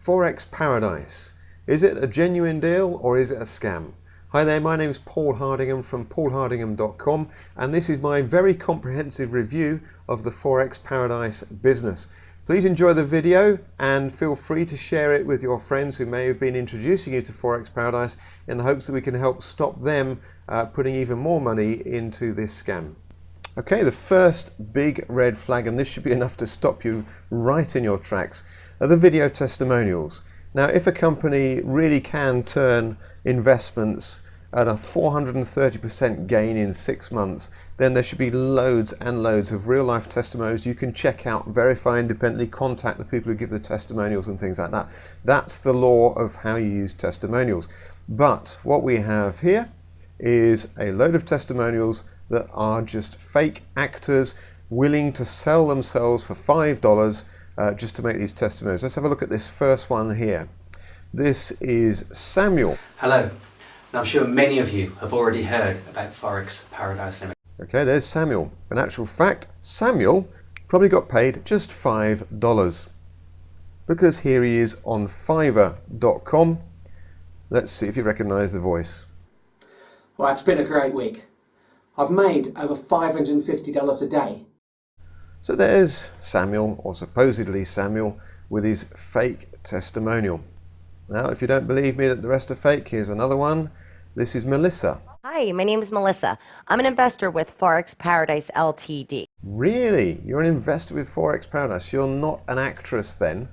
ForexParadise. Is it a genuine deal or is it a scam? Hi there, my name is Paul Hardingham from paulhardingham.com, and this is my very comprehensive review of the ForexParadise business. Please enjoy the video and feel free to share it with your friends who may have been introducing you to ForexParadise in the hopes that we can help stop them putting even more money into this scam. Okay, the first big red flag, and this should be enough to stop you right in your tracks, are the video testimonials. Now, if a company really can turn investments at a 430% gain in 6 months, then there should be loads and loads of real life testimonials you can check out, verify independently, contact the people who give the testimonials and things like that. That's the law of how you use testimonials. But what we have here is a load of testimonials that are just fake actors willing to sell themselves for $5 just to make these testimonials. Let's have a look at this first one here. This is Samuel. Hello. Now, I'm sure many of you have already heard about ForexParadise Limited. Okay, there's Samuel. In actual fact, Samuel probably got paid just $5 because here he is on Fiverr.com. Let's see if you recognize the voice. Well, it's been a great week. I've made over $550 a day. So there's Samuel, or supposedly Samuel, with his fake testimonial. Now, if you don't believe me that the rest are fake, here's another one. This is Melissa. Hi, my name is Melissa. I'm an investor with ForexParadise Ltd. Really? You're an investor with ForexParadise? You're not an actress then?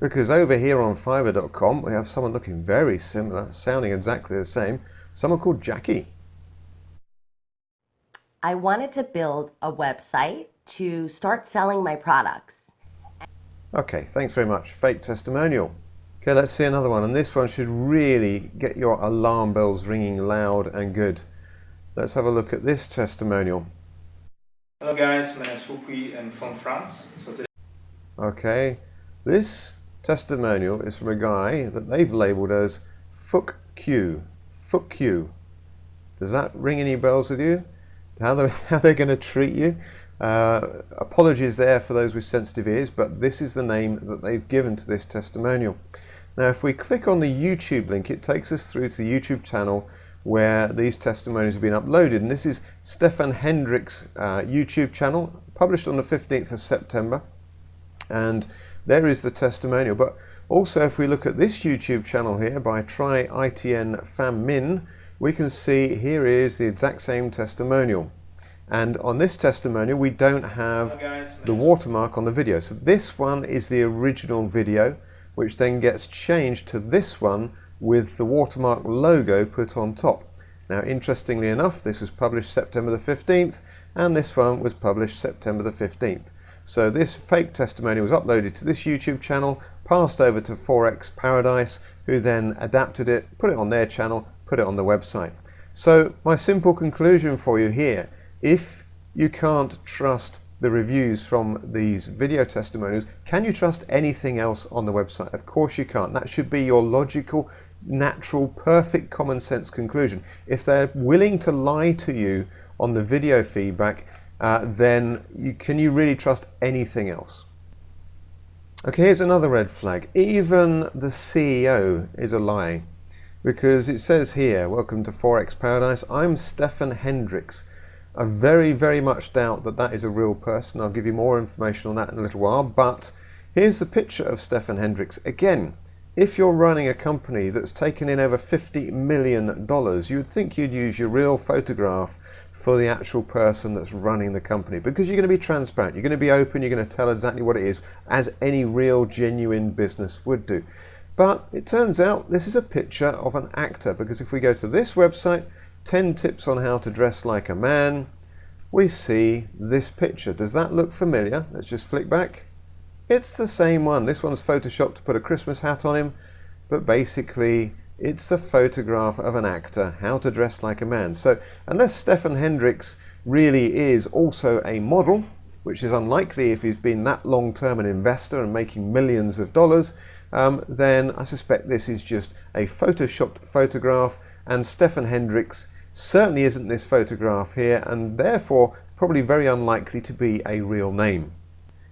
Because over here on Fiverr.com, we have someone looking very similar, sounding exactly the same. Someone called Jackie. I wanted to build a website to start selling my products. Okay, thanks very much. Fake testimonial. Okay, let's see another one. And this one should really get your alarm bells ringing loud and good. Let's have a look at this testimonial. Hello guys, my name is Fouki and I'm from France. Okay, this testimonial is from a guy that they've labelled as Fuck Q. Fuck you. Does that ring any bells with you? How they're going to treat you? Apologies there for those with sensitive ears, but this is the name that they've given to this testimonial. Now, if we click on the YouTube link, it takes us through to the YouTube channel where these testimonials have been uploaded. And this is Stefan Hendriks' YouTube channel, published on the 15th of September. And there is the testimonial. But also, if we look at this YouTube channel here by Try ITN Pham Minh, we can see here is the exact same testimonial. And on this testimonial, we don't have the watermark on the video. So this one is the original video, which then gets changed to this one with the watermark logo put on top. Now, interestingly enough, this was published September the 15th, and this one was published September the 15th. So this fake testimonial was uploaded to this YouTube channel, passed over to ForexParadise, who then adapted it, put it on their channel, put it on the website. So my simple conclusion for you here, if you can't trust the reviews from these video testimonials, can you trust anything else on the website? Of course you can't. That should be your logical, natural, perfect common sense conclusion. If they're willing to lie to you on the video feedback, then can you really trust anything else? Okay, here's another red flag. Even the CEO is a lie. Because it says here, welcome to ForexParadise, I'm Stefan Hendriks. I very, very much doubt that that is a real person. I'll give you more information on that in a little while, but here's the picture of Stefan Hendriks. Again, if you're running a company that's taken in over $50 million, you would think you'd use your real photograph for the actual person that's running the company, because you're going to be transparent, you're going to be open, you're going to tell exactly what it is, as any real, genuine business would do. But it turns out this is a picture of an actor, because if we go to this website, 10 tips on how to dress like a man, we see this picture. Does that look familiar? Let's just flick back. It's the same one. This one's photoshopped to put a Christmas hat on him, but basically it's a photograph of an actor, how to dress like a man. So unless Stefan Hendriks really is also a model, which is unlikely if he's been that long-term an investor and making millions of dollars, then I suspect this is just a photoshopped photograph, and Stefan Hendriks certainly isn't this photograph here, and therefore probably very unlikely to be a real name.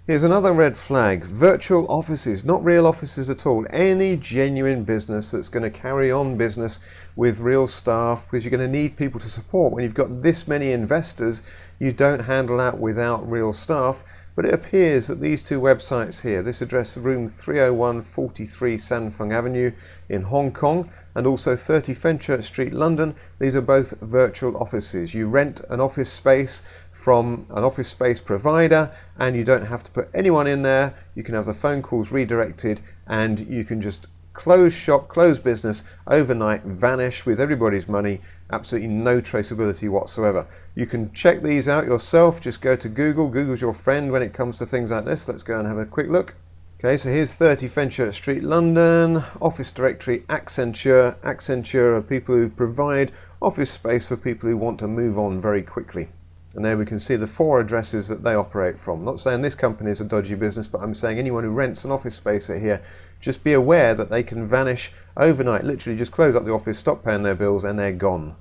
Here's another red flag. Virtual offices, not real offices at all. Any genuine business that's going to carry on business with real staff, because you're going to need people to support. When you've got this many investors, you don't handle that without real staff. But it appears that these two websites here, this address, room 301 43 Sanfeng Avenue in Hong Kong, and also 30 Fenchurch Street, London, these are both virtual offices. You rent an office space from an office space provider, and you don't have to put anyone in there. You can have the phone calls redirected, and you can just close shop, close business overnight, vanish with everybody's money, absolutely no traceability whatsoever. You can check these out yourself. Just go to Google. Google's your friend when it comes to things like this. Let's go and have a quick look. Okay, so here's 30 Fenchurch Street, London, office directory, Accenture. Accenture are people who provide office space for people who want to move on very quickly. And there we can see the 4 addresses that they operate from. Not saying this company is a dodgy business, but I'm saying anyone who rents an office space at here, just be aware that they can vanish overnight. Literally just close up the office, stop paying their bills, and they're gone,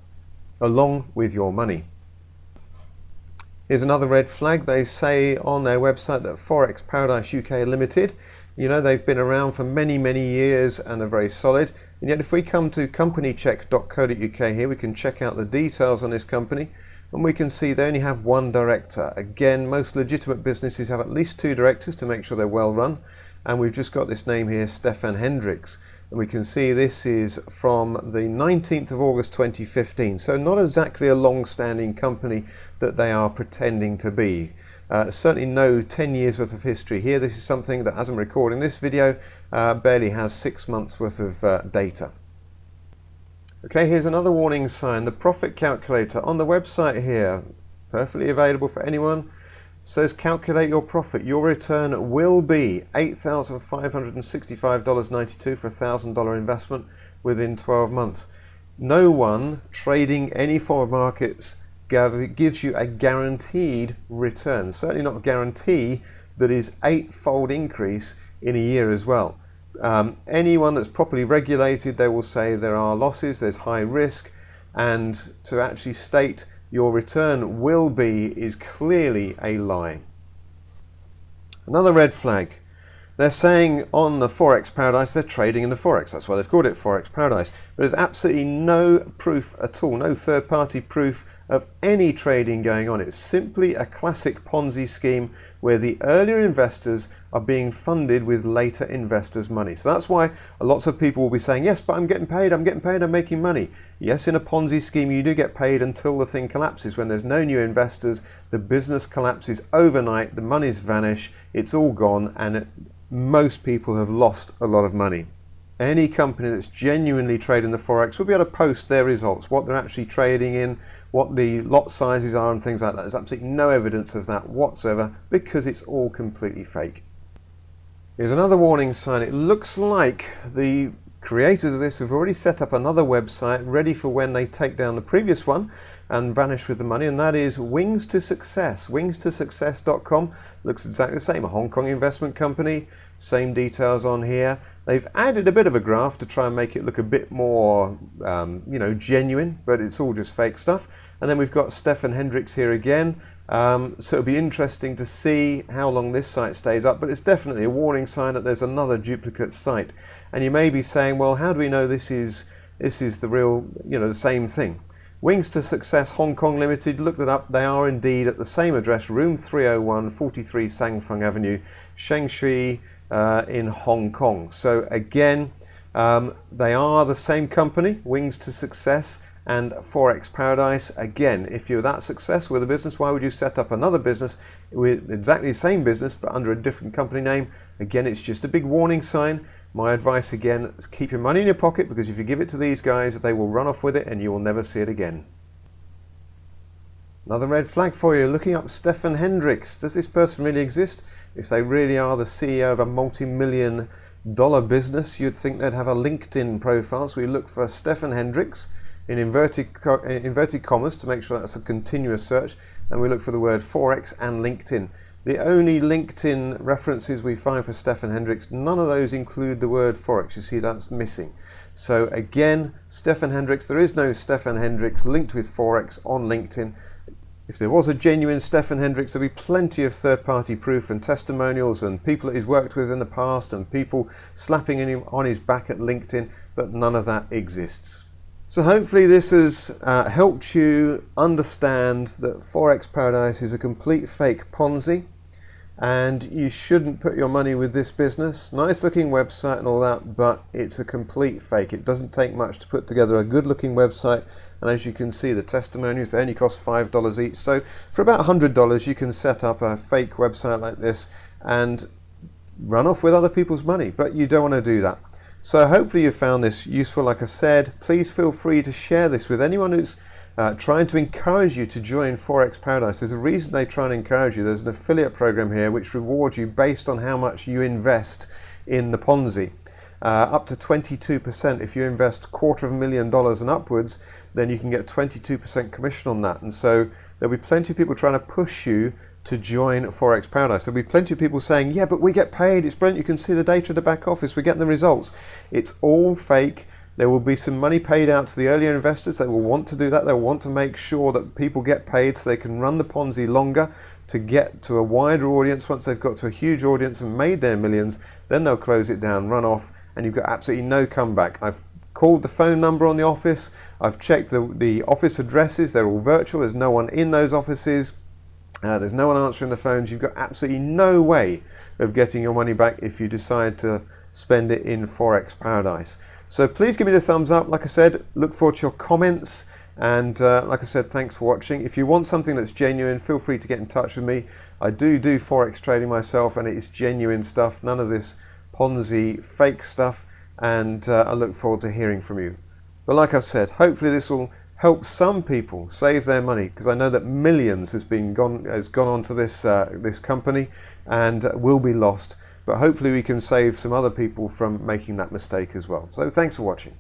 along with your money. Here's another red flag. They say on their website that ForexParadise UK Limited, you know, they've been around for many, many years and are very solid. And yet if we come to companycheck.co.uk here, we can check out the details on this company. And we can see they only have 1 director. Again, most legitimate businesses have at least 2 directors to make sure they're well run. And we've just got this name here, Stefan Hendriks. And we can see this is from the 19th of August 2015. So not exactly a long-standing company that they are pretending to be. Certainly no 10 years worth of history here. This is something that, as I'm recording this video, barely has 6 months worth of data. Okay, here's another warning sign. The profit calculator on the website here, perfectly available for anyone, says calculate your profit. Your return will be $8,565.92 for a $1,000 investment within 12 months. No one trading any foreign markets gives you a guaranteed return. Certainly not a guarantee that is 8-fold increase in a year as well. Anyone that's properly regulated, they will say there are losses, there's high risk, and to actually state your return will be is clearly a lie. Another red flag. They're saying on the ForexParadise they're trading in the Forex. That's why they've called it ForexParadise. But there's absolutely no proof at all, no third-party proof of any trading going on. It's simply a classic Ponzi scheme where the earlier investors are being funded with later investors' money. So that's why lots of people will be saying, yes, but I'm getting paid, I'm making money. Yes, in a Ponzi scheme you do get paid until the thing collapses. When there's no new investors, the business collapses overnight, the money's vanish, it's all gone, and most people have lost a lot of money. Any company that's genuinely trading the Forex will be able to post their results, what they're actually trading in, what the lot sizes are and things like that. There's absolutely no evidence of that whatsoever because it's all completely fake. Here's another warning sign. It looks like the creators of this have already set up another website ready for when they take down the previous one and vanish with the money, and that is Wings to Success. Wingstosuccess.com looks exactly the same. A Hong Kong investment company, same details on here. They've added a bit of a graph to try and make it look a bit more, genuine, but it's all just fake stuff. And then we've got Stefan Hendriks here again. So it'll be interesting to see how long this site stays up, but it's definitely a warning sign that there's another duplicate site. And you may be saying, well, how do we know this is the real, the same thing? Wings to Success Hong Kong Limited, look that up. They are indeed at the same address, room 301, 43 Sanfeng Avenue, Shengshui in Hong Kong. So again, they are the same company, Wings to Success and ForexParadise. Again, if you're that successful with a business, why would you set up another business with exactly the same business but under a different company name? Again, it's just a big warning sign. My advice again is keep your money in your pocket, because if you give it to these guys, they will run off with it and you will never see it again. Another red flag for you, looking up Stefan Hendriks. Does this person really exist? If they really are the CEO of a multi-million-dollar business, you'd think they'd have a LinkedIn profile. So we look for Stefan Hendriks in inverted commas to make sure that's a continuous search, and we look for the word Forex and LinkedIn. The only LinkedIn references we find for Stefan Hendriks, none of those include the word Forex. You see, that's missing. So again, Stefan Hendriks, there is no Stefan Hendriks linked with Forex on LinkedIn. If there was a genuine Stefan Hendriks, there'd be plenty of third-party proof and testimonials and people that he's worked with in the past and people slapping him on his back at LinkedIn, but none of that exists. So hopefully this has helped you understand that ForexParadise is a complete fake Ponzi, and you shouldn't put your money with this business. Nice looking website and all that, but it's a complete fake. It doesn't take much to put together a good looking website, and as you can see, the testimonials, they only cost $5 each. So for about $100 you can set up a fake website like this and run off with other people's money, but you don't want to do that. So hopefully you found this useful. Like I said, please feel free to share this with anyone who's trying to encourage you to join ForexParadise. There's a reason they try and encourage you. There's an affiliate program here which rewards you based on how much you invest in the Ponzi. Up to 22%. If you invest $250,000 and upwards, then you can get 22% commission on that. And so there'll be plenty of people trying to push you to join ForexParadise. There'll be plenty of people saying, yeah, but we get paid, it's brilliant, you can see the data at the back office, we're getting the results. It's all fake. There will be some money paid out to the earlier investors. They will want to do that. They'll want to make sure that people get paid so they can run the Ponzi longer to get to a wider audience. Once they've got to a huge audience and made their millions, then they'll close it down, run off, and you've got absolutely no comeback. I've called the phone number on the office. I've checked the office addresses. They're all virtual. There's no one in those offices. There's no one answering the phones. You've got absolutely no way of getting your money back if you decide to spend it in ForexParadise. So please give me the thumbs up. Like I said, look forward to your comments. And like I said, thanks for watching. If you want something that's genuine, feel free to get in touch with me. I do Forex trading myself, and it is genuine stuff. None of this Ponzi fake stuff. And I look forward to hearing from you. But like I've said, hopefully this will help some people save their money, because I know that millions has gone on to this company and will be lost. But hopefully we can save some other people from making that mistake as well. So thanks for watching.